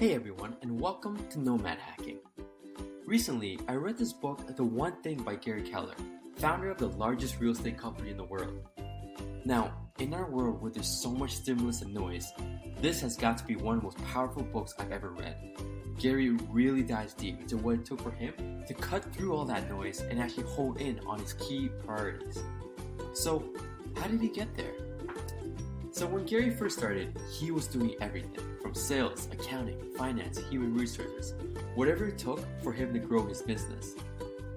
Hey everyone, and welcome to Nomad Hacking. Recently, I read this book, The One Thing by Gary Keller, founder of the largest real estate company in the world. Now, in our world where there's so much stimulus and noise, this has got to be one of the most powerful books I've ever read. Gary really dives deep into what it took for him to cut through all that noise and actually hone in on his key priorities. So, how did he get there? So when Gary first started, he was doing everything from sales, accounting, finance, human resources, whatever it took for him to grow his business.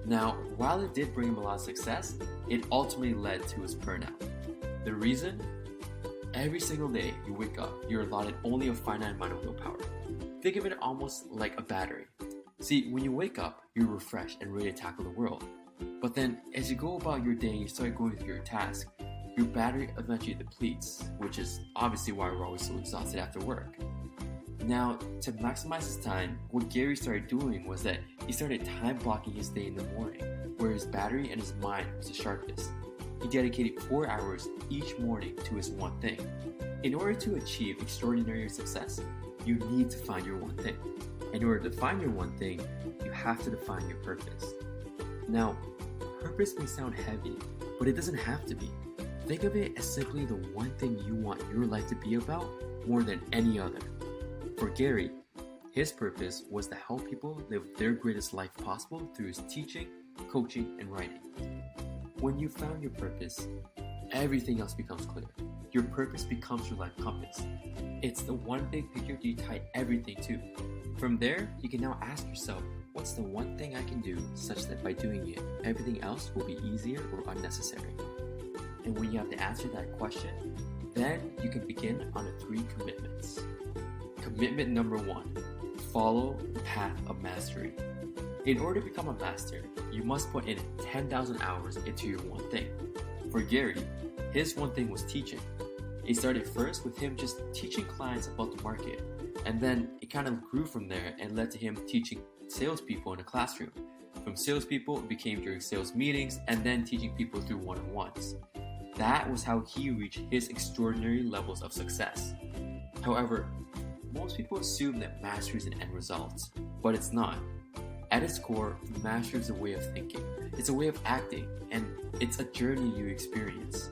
Now, while it did bring him a lot of success, it ultimately led to his burnout. The reason? Every single day you wake up, you're allotted only a finite amount of willpower. Think of it almost like a battery. See, when you wake up, you're refreshed and ready to tackle the world. But then, as you go about your day and you start going through your task, your battery eventually depletes, which is obviously why we're always so exhausted after work. Now, to maximize his time, what Gary started doing was that he started time blocking his day in the morning, where his battery and his mind was the sharpest. He dedicated 4 hours each morning to his one thing. In order to achieve extraordinary success, you need to find your one thing. In order to find your one thing, you have to define your purpose. Now, purpose may sound heavy, but it doesn't have to be. Think of it as simply the one thing you want your life to be about more than any other. For Gary, his purpose was to help people live their greatest life possible through his teaching, coaching, and writing. When you found your purpose, everything else becomes clear. Your purpose becomes your life compass. It's the one big picture you tie everything to. From there, you can now ask yourself, what's the one thing I can do such that by doing it, everything else will be easier or unnecessary? And when you have to answer that question, then you can begin on the 3 commitments. Commitment number 1, follow the path of mastery. In order to become a master, you must put in 10,000 hours into your one thing. For Gary, his one thing was teaching. It started first with him just teaching clients about the market, and then it kind of grew from there and led to him teaching salespeople in a classroom. From salespeople, it became during sales meetings, and then teaching people through one-on-ones. That was how he reached his extraordinary levels of success. However, most people assume that mastery is an end result, but it's not. At its core, mastery is a way of thinking. It's a way of acting, and it's a journey you experience.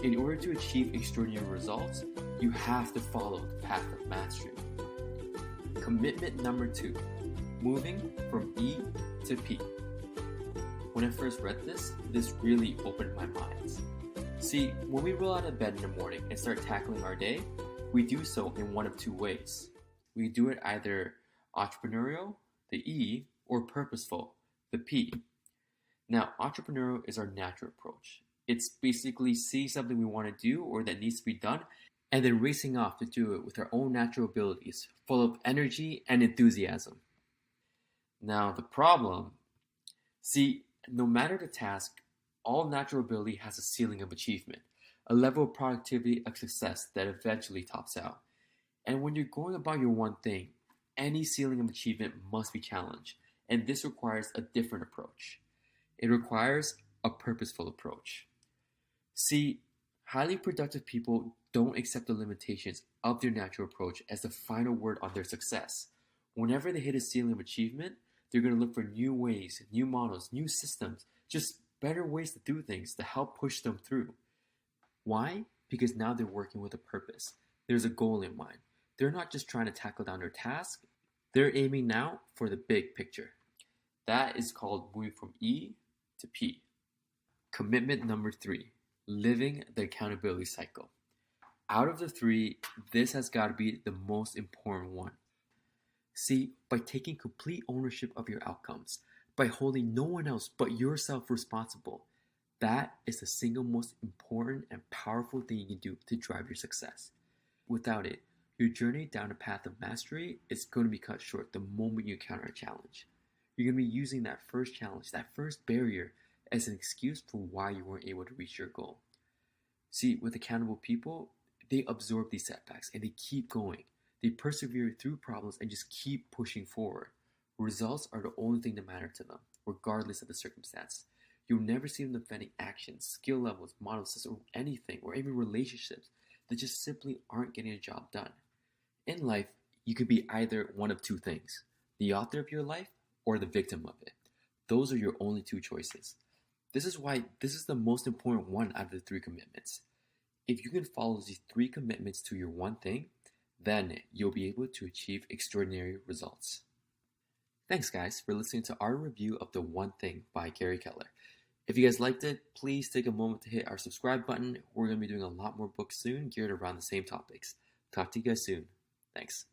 In order to achieve extraordinary results, you have to follow the path of mastery. Commitment number 2, moving from E to P. When I first read this really opened my mind. See, when we roll out of bed in the morning and start tackling our day, we do so in one of 2 ways. We do it either entrepreneurial, the E, or purposeful, the P. Now, entrepreneurial is our natural approach. It's basically seeing something we want to do or that needs to be done, and then racing off to do it with our own natural abilities, full of energy and enthusiasm. Now, the problem, see, no matter the task, all natural ability has a ceiling of achievement, a level of productivity of success that eventually tops out. And when you're going about your one thing, any ceiling of achievement must be challenged, and this requires a different approach. It requires a purposeful approach. See, highly productive people don't accept the limitations of their natural approach as the final word on their success. Whenever they hit a ceiling of achievement, they're going to look for new ways, new models, new systems, just better ways to do things to help push them through. Why? Because now they're working with a purpose. There's a goal in mind. They're not just trying to tackle down their task. They're aiming now for the big picture. That is called moving from E to P. Commitment number 3, living the accountability cycle. Out of the 3, this has got to be the most important one. See, by taking complete ownership of your outcomes, by holding no one else but yourself responsible, that is the single most important and powerful thing you can do to drive your success. Without it, your journey down a path of mastery is going to be cut short the moment you encounter a challenge. You're going to be using that first challenge, that first barrier, as an excuse for why you weren't able to reach your goal. See, with accountable people, they absorb these setbacks and they keep going. They persevere through problems and just keep pushing forward. Results are the only thing that matter to them, regardless of the circumstance. You'll never see them defending actions, skill levels, model systems, or anything, or even relationships that just simply aren't getting a job done. In life, You could be either one of two things: the author of your life or the victim of it. Those are your only two choices. This is why this is the most important one out of the three commitments. If you can follow these three commitments to your one thing, then you'll be able to achieve extraordinary results. Thanks, guys, for listening to our review of The One Thing by Gary Keller. If you guys liked it, please take a moment to hit our subscribe button. We're going to be doing a lot more books soon geared around the same topics. Talk to you guys soon. Thanks.